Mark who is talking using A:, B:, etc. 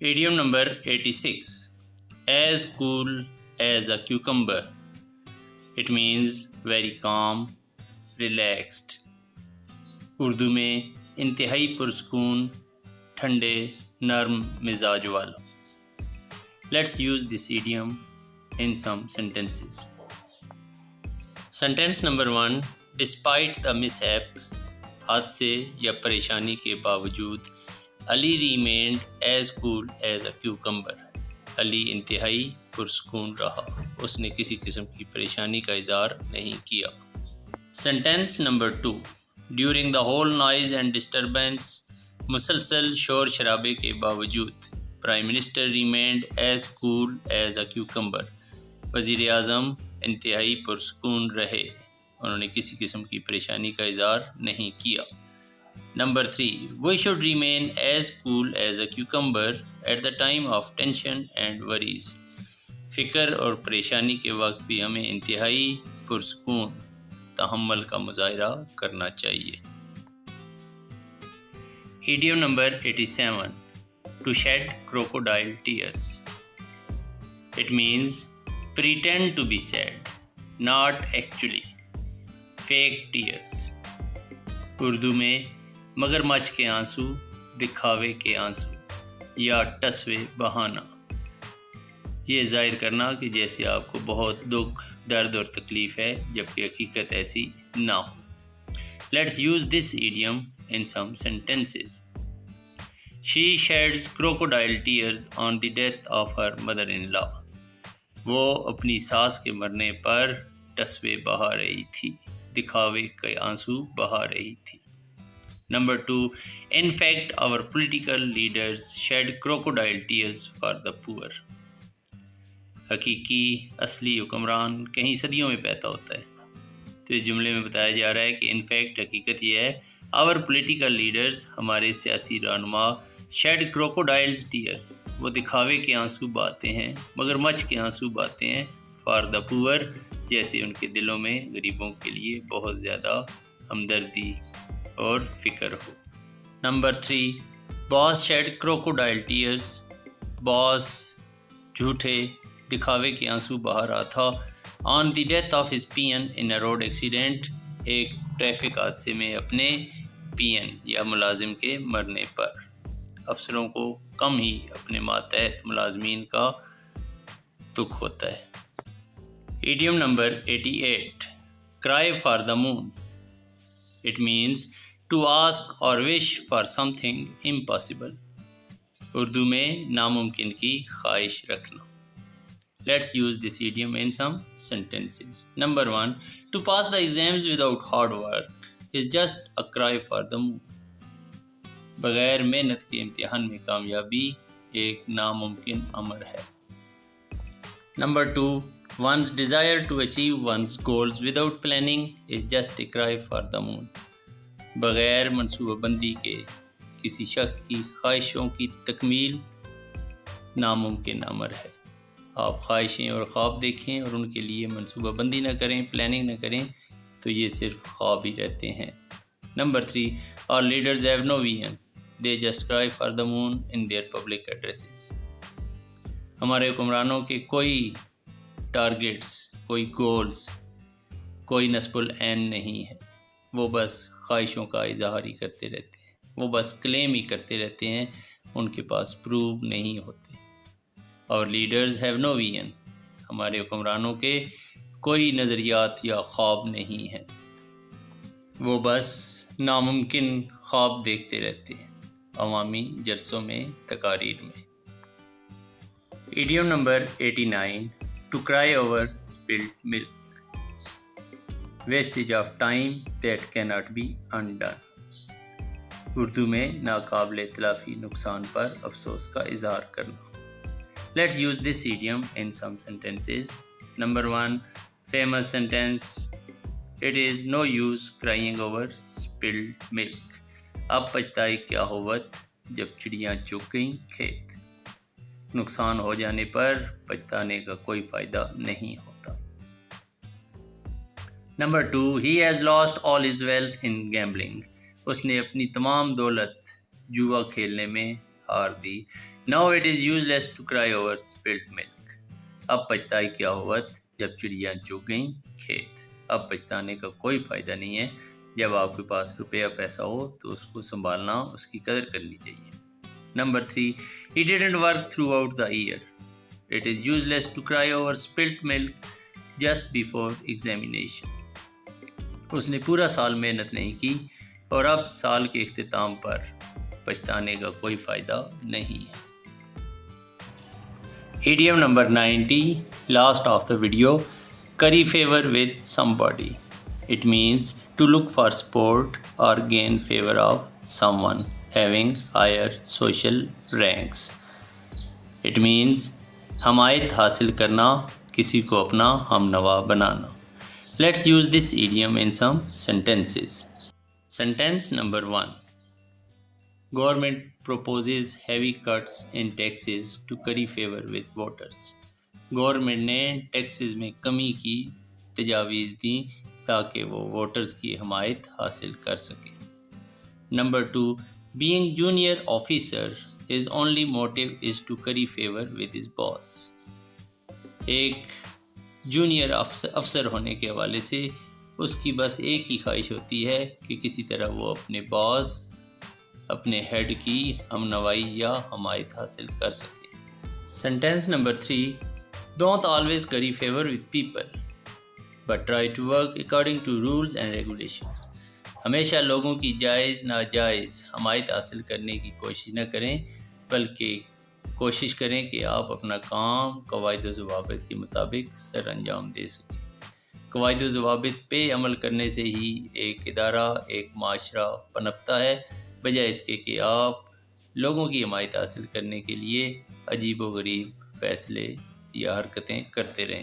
A: Idiom number 86. As cool as a cucumber. It means very calm, relaxed. Urdu میں انتہائی پرسکون، ٹھنڈے، نرم مزاج والا. Let's use this idiom in some sentences. Sentence number 1. Despite the mishap, حادثے یا پریشانی کے باوجود، علی remained as cool as a cucumber. علی انتہائی پرسکون رہا، اس نے کسی قسم کی پریشانی کا اظہار نہیں کیا. Sentence number 2. During the whole noise and disturbance, مسلسل شور شرابے کے باوجود، prime minister remained as cool as a cucumber. وزیر اعظم انتہائی پرسکون رہے، انہوں نے کسی قسم کی پریشانی کا اظہار نہیں کیا. Number 3. We should remain as cool as a cucumber at the time of tension and worries. فکر اور پریشانی کے وقت بھی ہمیں انتہائی پرسکون تحمل کا مظاہرہ کرنا چاہیے. Idiom number 87. To shed crocodile tears. It means pretend to be sad, not actually. Fake tears. Urdu میں مگرمچھ کے آنسو، دکھاوے کے آنسو یا ٹسوے بہانا. یہ ظاہر کرنا کہ جیسے آپ کو بہت دکھ، درد اور تکلیف ہے، جبکہ حقیقت ایسی نہ ہو. Let's use this idiom in some sentences. She sheds crocodile tears on the death of her mother-in-law. وہ اپنی ساس کے مرنے پر ٹسوے بہا رہی تھی، دکھاوے کے آنسو بہا رہی تھی. Number 2. In fact, our political leaders shed crocodile tears for the poor. حقیقی اصلی حکمران کہیں صدیوں میں پیدا ہوتا ہے. تو اس جملے میں بتایا جا رہا ہے کہ ان فیکٹ حقیقت یہ ہے، our political leaders ہمارے سیاسی رہنما shed crocodiles tear وہ دکھاوے کے آنسو بہاتے ہیں، مگرمچھ کے آنسو بہاتے ہیں for the poor جیسے ان کے دلوں میں غریبوں کے لیے بہت زیادہ ہمدردی اور فکر ہو. Number 3. Boss shed crocodile tears. باس جھوٹے دکھاوے کے آنسو بہا رہا تھا on the death of his peon in a road accident. ایک ٹریفک حادثے میں اپنے peon یا ملازم کے مرنے پر. افسروں کو کم ہی اپنے ماتحت ملازمین کا دکھ ہوتا ہے. Idiom number 88. Cry for the moon. It means to ask or wish for something impossible. Urdu میں ناممکن کی خواہش رکھنا. Let's use this idiom in some sentences. Number 1. To pass the exams without hard work is just a cry for the moon. بغیر محنت کے امتحان میں کامیابی ایک ناممکن امر ہے. Number 2. One's desire to achieve one's goals without planning is just a cry for the moon. بغیر منصوبہ بندی کے کسی شخص کی خواہشوں کی تکمیل ناممکن امر ہے. آپ خواہشیں اور خواب دیکھیں اور ان کے لیے منصوبہ بندی نہ کریں، پلاننگ نہ کریں، تو یہ صرف خواب ہی رہتے ہیں. Number 3. Our leaders have no vision. They just cry for the moon in their public addresses. ہمارے حکمرانوں کے کوئی ٹارگٹس، کوئی گولز، کوئی نصب العین نہیں ہے. وہ بس خواہشوں کا اظہار ہی کرتے رہتے ہیں، وہ بس کلیم ہی کرتے رہتے ہیں، ان کے پاس پروو نہیں ہوتے. اور لیڈرز ہیو نو ویژن. ہمارے حکمرانوں کے کوئی نظریات یا خواب نہیں ہیں، وہ بس ناممکن خواب دیکھتے رہتے ہیں عوامی جلسوں میں، تقاریر میں. Idiom number 89. To cry over spilled milk. Wastage of time that cannot be undone. Urdu میں ناقابل تلافی نقصان پر افسوس کا اظہار کرنا. Let's use this idiom in some sentences. Number 1. Famous sentence. It is no use crying over spilled milk. اب پچھتائی کیا ہوت جب چڑیاں چگ گئیں کھیت. نقصان ہو جانے پر پچھتانے کا کوئی فائدہ نہیں ہوتا. Number 2. He has lost all his wealth in gambling. اس نے اپنی تمام دولت جوا کھیلنے میں ہار دی. Now it is useless to cry over spilt milk. اب پچھتائی کیا وقت جب چڑیاں چگ گئیں کھیت. اب پچھتانے کا کوئی فائدہ نہیں ہے. جب آپ کے پاس روپیہ پیسہ ہو تو اس کو سنبھالنا، اس کی قدر کرنی چاہیے. Number 3. He didn't work throughout the year. It is useless to cry over spilt milk just before examination. اس نے پورا سال محنت نہیں کی اور اب سال کے اختتام پر پچھتانے کا کوئی فائدہ نہیں ہے. Idiom number 90, last of the video. Curry favor with somebody. It means to look for support or gain favor of someone having higher social ranks. It means حمایت حاصل کرنا، کسی کو اپنا ہم نوا بنانا. Let's use this idiom in some sentences. Sentence number 1. Government proposes heavy cuts in taxes to curry favor with voters. Government نے taxes میں کمی کی تجاویز دیں تاکہ وہ ووٹرز کی حمایت حاصل کر سکیں. Number 2. Being junior officer, his only motive is to curry favor with his boss. ایک جونیئر افسر ہونے کے حوالے سے اس کی بس ایک ہی خواہش ہوتی ہے کہ کسی طرح وہ اپنے باس، اپنے ہیڈ کی ہمنوائی یا حمایت حاصل کر سکے. Sentence number 3. Don't always curry favor with people, but try to work according to rules and regulations. ہمیشہ لوگوں کی جائز ناجائز حمایت حاصل کرنے کی کوشش نہ کریں، بلکہ کوشش کریں کہ آپ اپنا کام قواعد و ضوابط کے مطابق سر انجام دے سکیں. قواعد و ضوابط پہ عمل کرنے سے ہی ایک ادارہ، ایک معاشرہ پنپتا ہے، بجائے اس کے کہ آپ لوگوں کی حمایت حاصل کرنے کے لیے عجیب و غریب فیصلے یا حرکتیں کرتے رہیں.